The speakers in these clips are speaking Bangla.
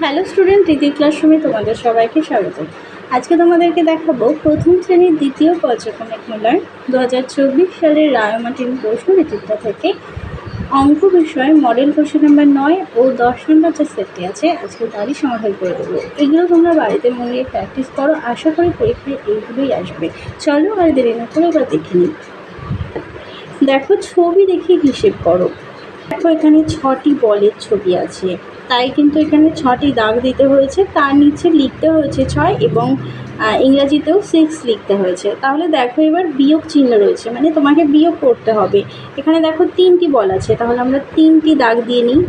হ্যালো স্টুডেন্ট, রীতি ক্লাসরুমে তোমাদের সবাইকে স্বাগত। আজকে তোমাদেরকে দেখাবো প্রথম শ্রেণীর দ্বিতীয় পর্যায়ক্রমিক মূল্যায়ন 2024 সালের রায়মার্টিন প্রশ্ন বিচিত্রা থেকে অঙ্ক বিষয়ে মডেল কোশ্চেন নাম্বার 9 ও 10 নম্বর যে সেটটি আছে আজকে তারই সমাধান করে দেবো। এগুলো তোমরা বাড়িতে মন দিয়ে প্র্যাকটিস করো, আশা করি পরীক্ষায় এইগুলোই আসবে। চলো আর দেরি না করে এবার দেখে নিই। দেখো, ছবি দেখে হিসেব করো। দেখো, এখানে 6টি বলের ছবি আছে, তাই কিন্তু এখানে 6টি দাগ দিতে হয়েছে, তার নিচে লিখতে হয়েছে 6 এবং ইংরাজিতেও 6 লিখতে হয়েছে। তাহলে দেখো, এবার বিয়োগ চিহ্ন রয়েছে, মানে তোমাকে বিয়োগ করতে হবে। এখানে দেখো 3টি বল আছে, তাহলে আমরা 3টি দাগ দিয়ে নিই।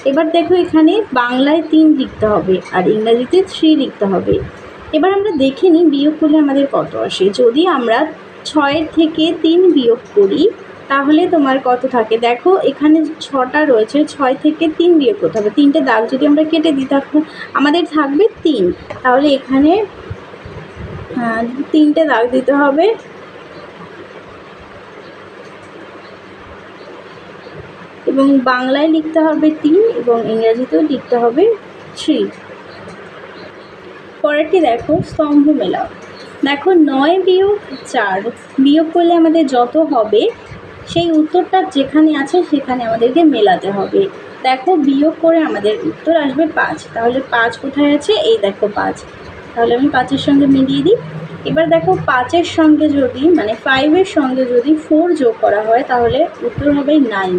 এবার দেখো, এখানে বাংলায় 3 লিখতে হবে আর ইংরাজিতে 3 লিখতে হবে। এবার আমরা দেখে নিই বিয়োগ করলে আমাদের কত আসে। যদি আমরা 6 থেকে 3 বিয়োগ করি তাহলে তোমার কত থাকে। দেখো, এখানে 6টা রয়েছে, 6 থেকে 3 বিয়োগ করতে হবে। 3টে দাগ যদি আমরা কেটে দিই তাহলে আমাদের থাকবে 3। তাহলে এখানে 3টে দাগ দিতে হবে এবং বাংলায় লিখতে হবে 3 এবং ইংরাজিতেও লিখতে হবে 3। পরেরটি দেখো, স্তম্ভ মেলাও। দেখো, 9 বিয়োগ 4 বিয়োগ করলে আমাদের যত হবে সেই উত্তরটা যেখানে আছে সেখানে আমাদেরকে মেলাতে হবে। দেখো, বিয়োগ করে আমাদের উত্তর আসবে 5। তাহলে 5 কোথায় আছে? এই দেখো 5। তাহলে আমি 5-এর সঙ্গে মিলিয়ে দিই। এবার দেখো, 5-এর সঙ্গে যদি মানে 5-এর সঙ্গে যদি 4 যোগ করা হয় তাহলে উত্তর হবে 9।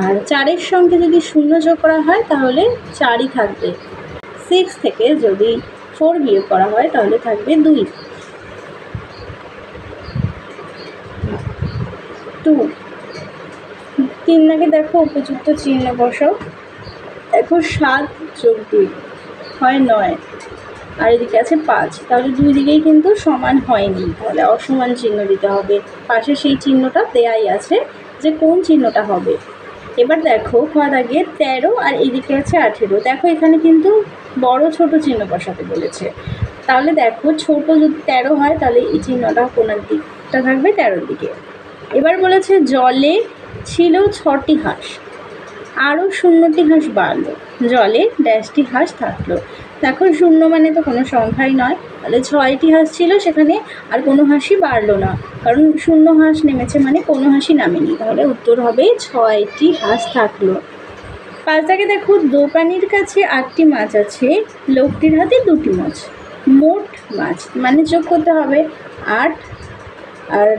আর 4-এর সঙ্গে যদি 0 যোগ করা হয় তাহলে 4ই থাকবে। 6 থেকে যদি 4 বিয়োগ করা হয় তাহলে থাকবে 2। 3 দাগে দেখো উপযুক্ত চিহ্ন বসাও। দেখো, 7 যোগ 2 হয় 9 আর এদিকে আছে 5। তাহলে দুই দিকেই কিন্তু সমান হয়নি, তাহলে অসমান চিহ্ন দিতে হবে। পাশে সেই চিহ্নটা দেয়াই আছে যে কোন চিহ্নটা হবে। এবার দেখো, ঘর আগে 13 আর এদিকে আছে 18। দেখো, এখানে কিন্তু বড় ছোট চিহ্ন বসাতে বলেছে। তাহলে দেখো, ছোট যদি 13 হয় তাহলে এই চিহ্নটা কোনার দিকটা থাকবে 13-র দিকে। এবার বলেছে জলে ছিল 6টি হাঁস, আরও 0টি হাঁস বাড়লো, জলে ড্যাশটি হাঁস থাকলো। দেখো, 0 মানে তো কোনো সংখ্যাই নয়, তাহলে 6টি হাঁস ছিল সেখানে আর কোনো হাঁসই বাড়লো না, কারণ 0 হাঁস নেমেছে মানে কোনো হাঁসই নামেনি। তাহলে উত্তর হবে 6টি হাঁস থাকলো। 5 দাগে দেখো, দোকানির কাছে 8টি মাছ আছে, লোকটির হাতে 2টি মাছ। মোট মাছ মানে যোগ করতে হবে 8 আর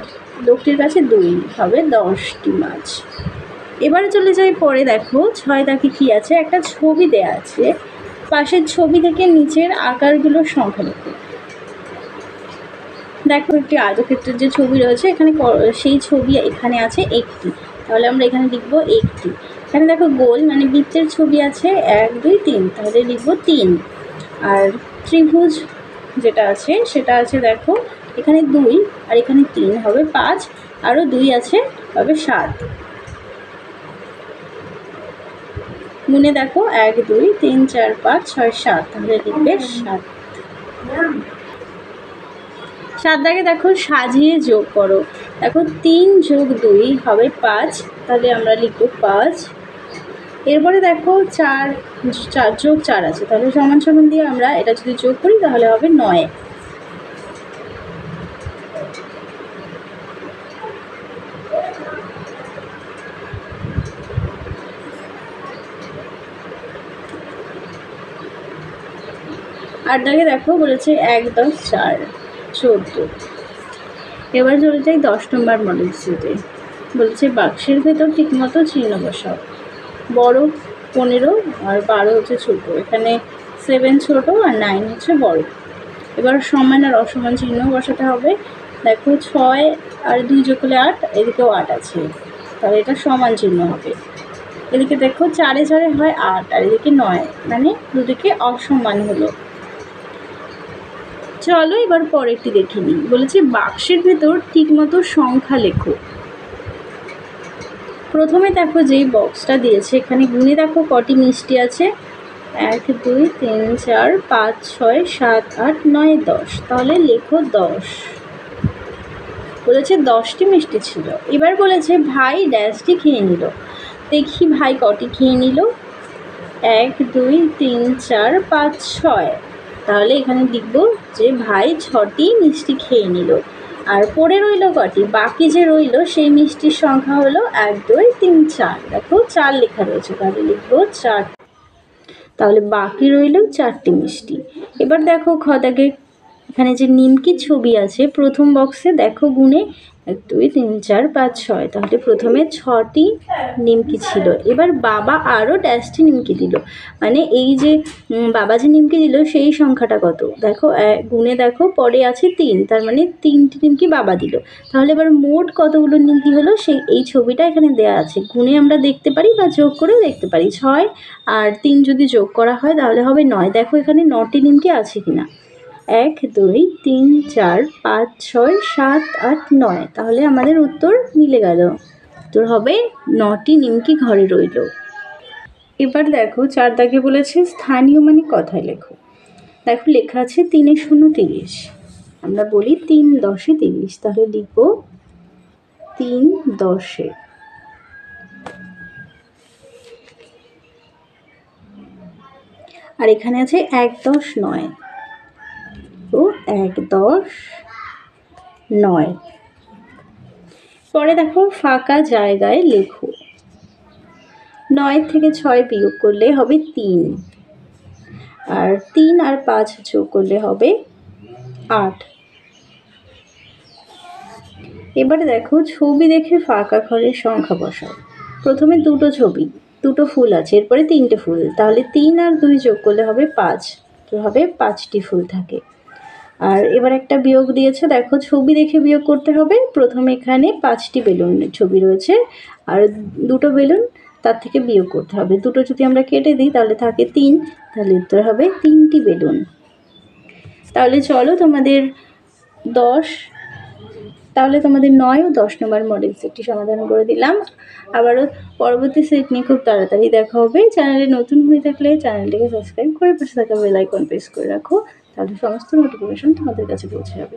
লোকটির কাছে 2 হবে 10টি মাছ। এবারে চলে যাই পরে। দেখো, 6 দাগে কী আছে? একটা ছবি দেয়া আছে, পাশের ছবি থেকে নিচের আকারগুলোর সংখ্যা লেখো। দেখো, একটি আয়তক্ষেত্রের যে ছবি রয়েছে এখানে সেই ছবি এখানে আছে 1টি, তাহলে আমরা এখানে লিখবো 1টি। এখানে দেখো, গোল মানে বৃত্তের ছবি আছে 1 2 3, তাহলে লিখবো 3। আর ত্রিভুজ যেটা আছে সেটা আছে, দেখো এখানে 2 আর এখানে 3 হবে 5, আরও 2 আছে হবে 7। গুনে দেখো, 1 2 3 4 5 6 7, তাহলে লিখবে 7। 7 দাগে দেখো, সাজিয়ে যোগ করো। দেখো, 3 যোগ 2 হবে 5, তাহলে আমরা লিখবো 5। এরপরে দেখো, 4 যোগ 4 আছে, তাহলে সমান সমান দিয়ে আমরা এটা যদি যোগ করি তাহলে হবে 9। আর দাগে দেখো বলেছে 1 10 4 14। এবার চলে যাই 10 নম্বর মডেল সেটে। বলেছে বাক্সের ভেতর ঠিকমতো চিহ্ন বসাও। বড় 15 আর 12 হচ্ছে ছোটো। এখানে 7 ছোটো আর 9 হচ্ছে বড়। এবার সমান আর অসমান চিহ্ন বসাতে হবে। দেখো, 6 আর 2 যোগ করলে 8, এদিকেও 8 আছে, তাহলে এটা সমান চিহ্ন হবে। এদিকে দেখো, 4 4 হয় 8 আর এদিকে 9, মানে দুদিকে অসমান হলো। চলো এবার পরেরটি দেখে নিই। বলেছে বাক্সের ভেতর ঠিকমতো সংখ্যা লেখো। প্রথমে দেখো, যেই বক্সটা দিয়েছে এখানে গুনে দেখো কটি মিষ্টি আছে। 1 2 3 4 5 6 7 8 9 10, তাহলে লেখো 10। বলেছে 10টি মিষ্টি ছিল। এবার বলেছে ভাই ড্যাশটি খেয়ে নিল। দেখি ভাই কটি খেয়ে নিল। 1 2 3 4 5 6। তাহলে এখানে লিখব যে ভাই 6টি মিষ্টি খেয়ে নিল। আর পড়ে রইল কটি? বাকি যে রইল সেই মিষ্টির সংখ্যা হলো 1 2 3 4। দেখো 4 লেখা রয়েছে, তাহলে লিখব 4। তাহলে বাকি রইল 4টি মিষ্টি। এবার দেখো খ দাগে এখানে যে নিমকির ছবি আছে প্রথম বক্সে দেখো গুণে 1 2 3 4 5 6। তাহলে প্রথমে 6টি নিমকি ছিল। এবার বাবা আরও ড্যাশটি নিমকি দিল, মানে এই যে বাবা যে নিমকি দিল সেই সংখ্যাটা কত দেখো, গুণে দেখো পরে আছে 3, তার মানে 3টি নিমকি বাবা দিল। তাহলে এবার মোট কতগুলো নিমকি হলো সেই এই ছবিটা এখানে দেওয়া আছে, গুণে আমরা দেখতে পারি বা যোগ করেও দেখতে পারি। 6 আর 3 যদি যোগ করা হয় তাহলে হবে 9। দেখো এখানে 9টি নিমকি আছে কিনা। 1 2 3 4 5 6 7 8 9। তাহলে আমাদের উত্তর মিলে গেল, উত্তর হবে 9টি নিমকি ঘরে রইল। এবার দেখো 4 দাগে বলেছে স্থানীয় মানে কথায় লেখো। দেখো লেখা আছে 3 0 30। আমরা বলি 3 10 30। তাহলে লিখব 3 10। আর এখানে আছে 1 10 9। তো 1 10 9। পরে দেখো ফাঁকা জায়গায় লেখো। 9 থেকে 6 বিয়োগ করলে হবে 3, আর 3 আর 5 যোগ করলে হবে 8। এবারে দেখো ছবি দেখে ফাঁকা ঘরের সংখ্যা বসাও। প্রথমে দুটো ছবি, দুটো ফুল আছে, এরপরে 3টে ফুল। তাহলে 3 আর 2 যোগ করলে হবে 5, তো হবে 5টি ফুল থাকে। আর এবার একটা বিয়োগ দিয়েছে, দেখো ছবি দেখে বিয়োগ করতে হবে। প্রথমে এখানে 5টি বেলুনের ছবি রয়েছে আর দুটো বেলুন তার থেকে বিয়োগ করতে হবে। দুটো যদি আমরা কেটে দিই তাহলে থাকে 3, তাহলে উত্তর হবে 3টি বেলুন। তাহলে চলো তোমাদের 9 ও 10 নম্বর মডেল সেটটি সমাধান করে দিলাম। আবারও পরবর্তী সেট নিয়ে খুব তাড়াতাড়ি দেখা হবে। চ্যানেলে নতুন হয়ে থাকলে চ্যানেলটিকে সাবস্ক্রাইব করে পাশে থাকা বেল আইকন প্রেস করে রাখো, তাহলে সমস্ত নোটিফিকেশন তোমাদের কাছে পৌঁছে যাবে।